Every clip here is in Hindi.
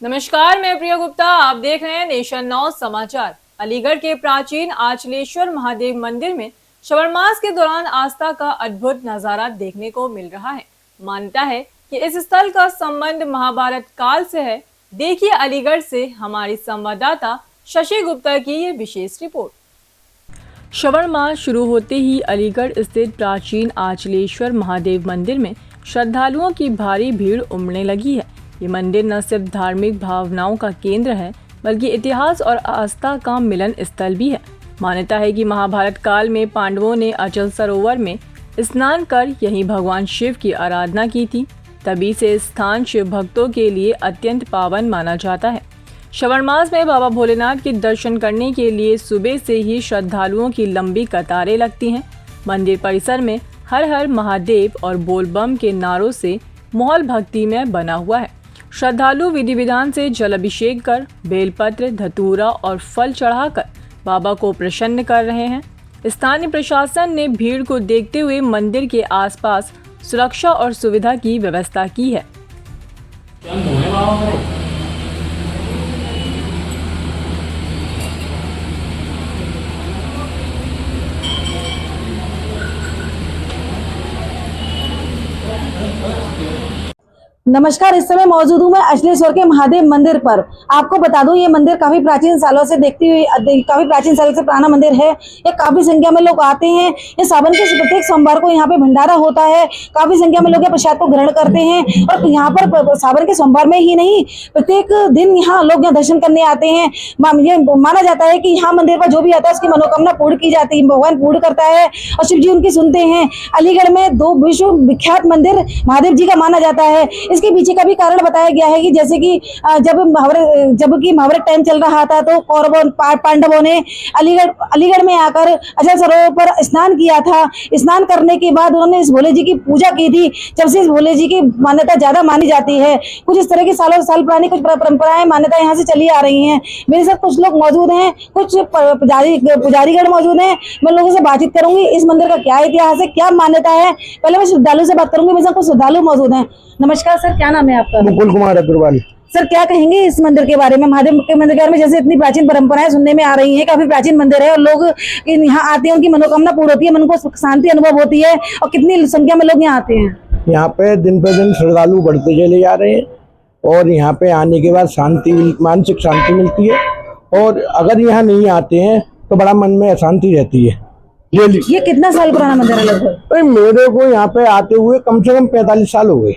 नमस्कार, मैं प्रिया गुप्ता। आप देख रहे हैं नेशन नौ समाचार। अलीगढ़ के प्राचीन आंचलेश्वर महादेव मंदिर में श्रावण मास के दौरान आस्था का अद्भुत नजारा देखने को मिल रहा है। मान्यता है कि इस स्थल का संबंध महाभारत काल से है। देखिए अलीगढ़ से हमारी संवाददाता शशि गुप्ता की ये विशेष रिपोर्ट। श्रावण मास शुरू होते ही अलीगढ़ स्थित प्राचीन आंचलेश्वर महादेव मंदिर में श्रद्धालुओं की भारी भीड़ उमड़ने लगी है। ये मंदिर न सिर्फ धार्मिक भावनाओं का केंद्र है, बल्कि इतिहास और आस्था का मिलन स्थल भी है। मान्यता है कि महाभारत काल में पांडवों ने अचल सरोवर में स्नान कर यहीं भगवान शिव की आराधना की थी। तभी से स्थान शिव भक्तों के लिए अत्यंत पावन माना जाता है। श्रावण मास में बाबा भोलेनाथ के दर्शन करने के लिए सुबह से ही श्रद्धालुओं की लंबी कतारें लगती हैं। मंदिर परिसर में हर हर महादेव और बोलबम के नारों से माहौल भक्तिमय बना हुआ है। श्रद्धालु विधि विधान से जल अभिषेक कर बेलपत्र, धतूरा और फल चढ़ाकर बाबा को प्रसन्न कर रहे हैं। स्थानीय प्रशासन ने भीड़ को देखते हुए मंदिर के आसपास सुरक्षा और सुविधा की व्यवस्था की है। नमस्कार, इस समय मौजूद हूँ मैं आंचलेश्वर के महादेव मंदिर पर। आपको बता दूं, ये मंदिर काफी प्राचीन सालों से काफी प्राचीन सालों से पुराना मंदिर है। ये काफी संख्या में लोग आते हैं। ये सावन के प्रत्येक सोमवार को यहाँ पे भंडारा होता है। काफी संख्या में लोग प्रसाद को ग्रहण करते हैं और यहाँ पर सावन के सोमवार में ही नहीं, प्रत्येक दिन यहाँ लोग यहाँ दर्शन करने आते हैं। ये माना जाता है कि यहाँ मंदिर पर जो भी आता है उसकी मनोकामना पूर्ण की जाती है, भगवान पूर्ण करता है और शिव जी उनकी सुनते हैं। अलीगढ़ में 2 विश्व विख्यात मंदिर महादेव जी का माना जाता है। इसके पीछे का भी कारण बताया गया है कि जैसे कि जबकि महाभारत टाइम चल रहा था तो कौरवों पांडवों ने अलीगढ़ में आकर अचल सरोवर पर स्नान किया था। स्नान करने के बाद उन्होंने इस भोले जी की पूजा की थी। जब से इस भोले जी की मान्यता ज्यादा मानी जाती है। कुछ इस तरह की सालों साल पुरानी कुछ परंपराएं मान्यता यहाँ से चली आ रही हैं। मेरे साथ कुछ लोग मौजूद हैं, कुछ पुजारीगण मौजूद हैं। मैं लोगों से बातचीत करूंगी इस मंदिर का क्या इतिहास है, क्या मान्यता है। पहले मैं श्रद्धालु से बात करूंगी। मेरे साथ कुछ श्रद्धालु मौजूद हैं। नमस्कार सर, क्या नाम है आपका? मुकुल कुमार अग्रवाल। सर, क्या कहेंगे इस मंदिर के बारे में? महादेव के मंदिर के बारे में जैसे इतनी प्राचीन परंपराएं सुनने में आ रही हैं, काफी प्राचीन मंदिर है और लोग यहाँ आते हैं, उनकी मनोकामना पूर्ण होती है, मन को शांति अनुभव होती है। और कितनी संख्या में लोग यहाँ आते हैं? यहाँ पे दिन पे दिन श्रद्धालु बढ़ते चले जा रहे हैं और यहाँ पे आने के बाद मानसिक शांति मिलती है। और अगर यहाँ नहीं आते हैं तो बड़ा मन में अशांति रहती है। ये कितना साल पुराना मंदिर है लगभग? मेरे को यहाँ पे आते हुए कम से कम 45 साल हो गए।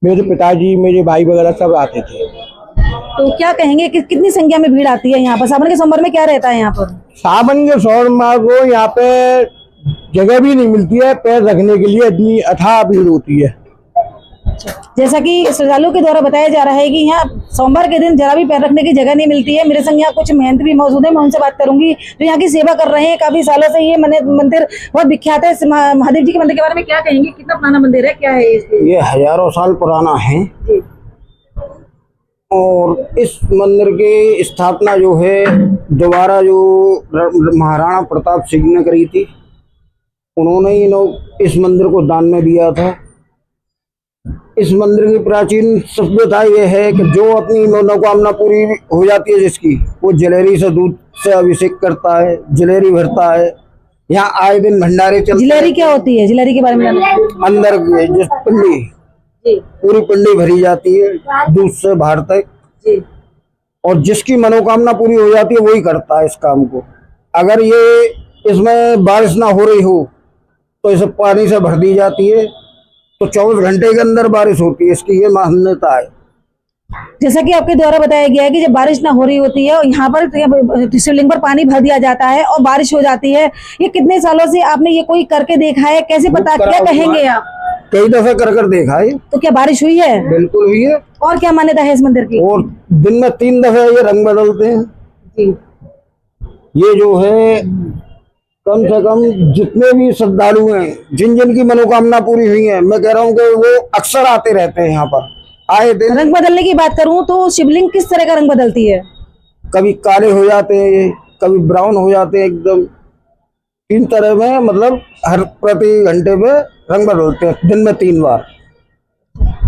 मेरे पिताजी, मेरे भाई वगैरह सब आते थे। तो क्या कहेंगे कि कितनी संख्या में भीड़ आती है यहाँ पर? सावन के सोमवार में क्या रहता है यहाँ पर? सावन के सोमवार को यहाँ पे जगह भी नहीं मिलती है पैर रखने के लिए, इतनी अथाह भीड़ होती है। जैसा कि श्रद्धालुओं के द्वारा बताया जा रहा है कि यहाँ सोमवार के दिन जरा भी पैर रखने की जगह नहीं मिलती है। मेरे संग यहाँ कुछ महंत भी मौजूद है, मैं उनसे बात करूंगी जो यहाँ की सेवा कर रहे हैं काफी सालों से। ये मंदिर बहुत विख्यात है। महादेव जी के मंदिर के बारे में क्या कहेंगे? कितना पुराना मंदिर है, क्या है ये? हजारों साल पुराना है और इस मंदिर की स्थापना जो है दोबारा जो महाराणा प्रताप सिंह ने करी थी, उन्होंने ही लोग इस मंदिर को दान में दिया था। इस मंदिर की प्राचीन सभ्यता यह है कि जो अपनी मनोकामना पूरी हो जाती है जिसकी, वो जलेरी से दूध से अभिषेक करता है, जलेरी भरता है। यहाँ आए दिन भंडारे चलते हैं। जलेरी क्या होती है? जलेरी के बारे में अंदर जिस पिंडी, पूरी पिंडी भरी जाती है दूध से बाहर तक, और जिसकी मनोकामना पूरी हो जाती है वही करता है इस काम को। अगर ये इसमें बारिश ना हो रही हो तो इसे पानी से भर दी जाती है, तो 24 घंटे के अंदर बारिश होती है। इसकी ये मान्यता है। जैसा कि आपके द्वारा बताया गया है कि जब बारिश ना हो रही होती है और यहाँ पर शिवलिंग पर पानी भर दिया जाता है और बारिश हो जाती है। ये कितने सालों से आपने ये कोई करके देखा है? कैसे पता, क्या कहेंगे आप? कई दफे कर देखा है। तो क्या बारिश हुई है? बिल्कुल हुई है। और क्या मान्यता है इस मंदिर की? और दिन में 3 दफे ये रंग बदलते हैं जी। ये जो है कम से कम जितने भी श्रद्धालु हैं, जिन जिन की मनोकामना पूरी हुई है, मैं कह रहा हूँ कि वो अक्सर आते रहते हैं यहाँ पर आए दिन। रंग बदलने की बात करूँ तो शिवलिंग किस तरह का रंग बदलती है? कभी काले हो जाते हैं, कभी ब्राउन हो जाते हैं, एकदम 3 तरह में, मतलब हर प्रति घंटे में रंग बदलते हैं, दिन में 3 बार।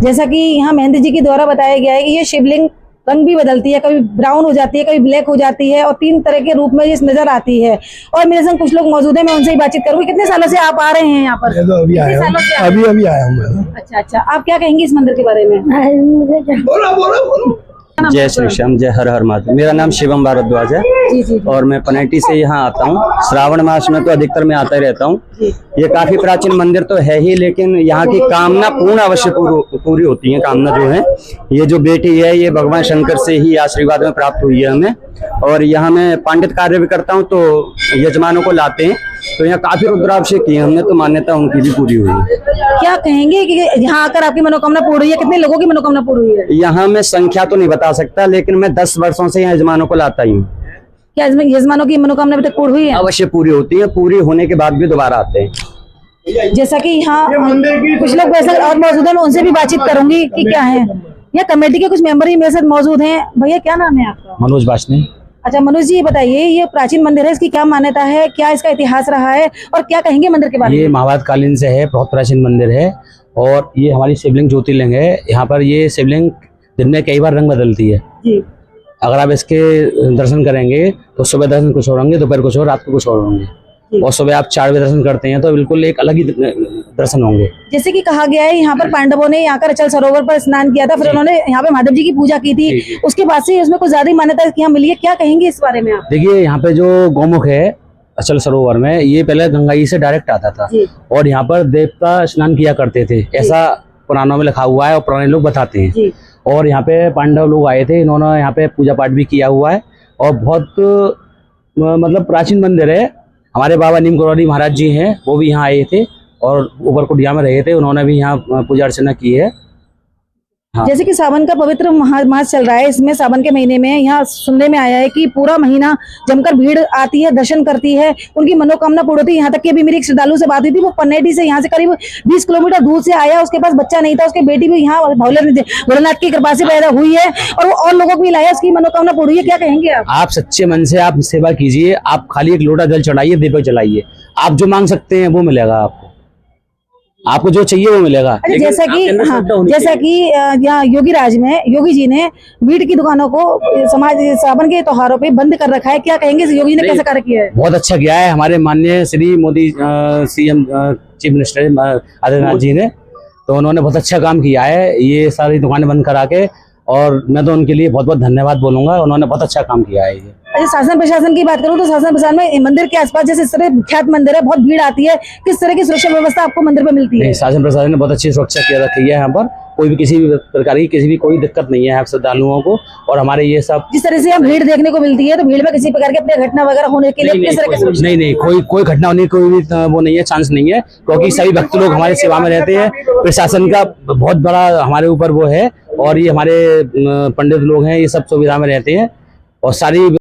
जैसा कि यहाँ महेंद्र जी के द्वारा बताया गया है कि ये शिवलिंग रंग भी बदलती है, कभी ब्राउन हो जाती है, कभी ब्लैक हो जाती है और 3 तरह के रूप में ये नजर आती है। और मेरे संग कुछ लोग मौजूद हैं, मैं उनसे ही बातचीत करूंगी। कितने सालों से आप आ रहे हैं यहाँ पर? तो अभी आया सालों से हूँ, अभी आया हूँ मैं। अच्छा, आप क्या कहेंगे इस मंदिर के बारे में? बोलो। जय श्री श्याम, जय हर हर महादेव। मेरा नाम शिवम भारद्वाज है और मैं पनेटी से यहाँ आता हूँ। श्रावण मास में तो अधिकतर मैं आता ही रहता हूँ। ये काफी प्राचीन मंदिर तो है ही, लेकिन यहाँ की कामना पूर्ण अवश्य पूरी होती है। कामना जो है, ये जो बेटी है ये भगवान शंकर से ही आशीर्वाद में प्राप्त हुई है हमें। और यहाँ मैं पंडित कार्य भी करता हूँ, तो यजमानों को लाते हैं, तो यहाँ काफी रुद्राभिषेक किए हमने, तो मान्यता उनकी भी पूरी हुई है। क्या कहेंगे कि यहाँ आकर आपकी मनोकामना पूर्ण हुई है? कितने लोगों की मनोकामना पूर्ण हुई है? यहाँ मैं संख्या तो नहीं बता सकता, लेकिन मैं 10 वर्षों से यहाँ यजमानों को लाता ही हूँ। क्या यजमानों की मनोकामना अभी तक पूर्ण हुई है? अवश्य पूरी होती है, पूरी होने के बाद भी दोबारा आते हैं। जैसा कि यहाँ कुछ लोग वैसे और मौजूद हैं, मैं उनसे भी बातचीत करूंगी कि क्या है। या कमेटी के कुछ मेंबर ही मेरे साथ मौजूद हैं। भैया क्या नाम है आपका? मनोज वासनी। अच्छा मनोज जी, ये बताइए, ये प्राचीन मंदिर है, इसकी क्या मान्यता है, क्या इसका इतिहास रहा है और क्या कहेंगे मंदिर के बारे में? ये महाभारत कालीन से है, बहुत प्राचीन मंदिर है और ये हमारी शिवलिंग ज्योतिर्लिंग है। यहाँ पर ये शिवलिंग दिन में कई बार रंग बदलती है जी। अगर आप इसके दर्शन करेंगे तो सुबह दर्शन कुछ और होंगे, दोपहर कुछ और, रात को कुछ और होंगे। और सुबह आप 4 बजे दर्शन करते हैं तो बिल्कुल एक अलग ही दर्शन होंगे। जैसे कि कहा गया है, यहाँ पर पांडवों ने यहाँ कर अचल सरोवर पर स्नान किया था, फिर उन्होंने यहाँ पे महादेव जी की पूजा की थी, उसके बाद से उसमें कुछ ज्यादा ही मान्यता यहाँ मिली है। क्या कहेंगे इस बारे में आप? देखिए, यहाँ पे जो गौमुख है अचल सरोवर में, ये पहले गंगा जी से डायरेक्ट आता था और यहाँ पर देवता स्नान किया करते थे, ऐसा पुराणों में लिखा हुआ है और पुराने लोग बताते हैं। और यहाँ पे पांडव लोग आए थे, इन्होंने यहाँ पे पूजा पाठ भी किया हुआ है और बहुत मतलब प्राचीन मंदिर है। हमारे बाबा नीम करौली महाराज जी हैं, वो भी यहाँ आए थे और ऊपर कुटिया में रहे थे, उन्होंने भी यहाँ पूजा अर्चना की है। हाँ। जैसे कि सावन का पवित्र मास चल रहा है, इसमें सावन के महीने में यहाँ सुनने में आया है कि पूरा महीना जमकर भीड़ आती है, दर्शन करती है, उनकी मनोकामना पूर्ण होती है। यहाँ तक कि अभी मेरी एक श्रद्धालु से बात हुई थी, वो पनेटी से यहाँ से करीब 20 किलोमीटर दूर से आया, उसके पास बच्चा नहीं था, उसकी बेटी भी यहाँ भोलेनाथ की कृपा से पैदा हुई है और वो और लोगों को भी लाया, उसकी मनोकामना पूर्ण हुई है। क्या कहेंगे आप? सच्चे मन से आप सेवा कीजिए, आप खाली एक लोटा जल चढ़ाइए, दीपक जलाइए, आप जो मांग सकते हैं वो मिलेगा आपको जो चाहिए वो मिलेगा। अच्छा, जैसा कि यहाँ योगी राज में योगी जी ने वीट की दुकानों को समाज सावन के त्योहारों पे बंद कर रखा है। क्या कहेंगे योगी जी ने कैसा कार्य किया है? बहुत अच्छा किया है हमारे माननीय Shri Modi CM chief minister Adityanath ji ने, तो उन्होंने बहुत अच्छा काम किया है ये सारी दुकानें बंद करा के, और मैं तो उनके लिए बहुत बहुत धन्यवाद बोलूंगा, उन्होंने बहुत अच्छा काम किया है ये। अच्छा, शासन प्रशासन की बात करूं तो शासन प्रशासन में मंदिर के आसपास जैसे इस तरह विख्यात मंदिर है, बहुत भीड़ आती है, किस तरह की सुरक्षा व्यवस्था आपको मंदिर पे मिलती है? शासन प्रशासन ने बहुत अच्छी सुरक्षा रखी है यहाँ पर, कोई भी किसी भी प्रकार की किसी भी कोई दिक्कत नहीं है श्रद्धालुओं को। और हमारे ये सब जिस तरह से यहाँ भीड़ देखने को मिलती है, तो भीड़ में किसी प्रकार की अपनी घटना वगैरह होने के लिए किस तरह के? नहीं, कोई घटना होने की कोई भी वो नहीं है, चांस नहीं है, क्योंकि सभी भक्त लोग हमारी सेवा में रहते हैं। प्रशासन का बहुत बड़ा हमारे ऊपर वो है और ये हमारे पंडित लोग हैं, ये सब सुविधा में रहते हैं और सारी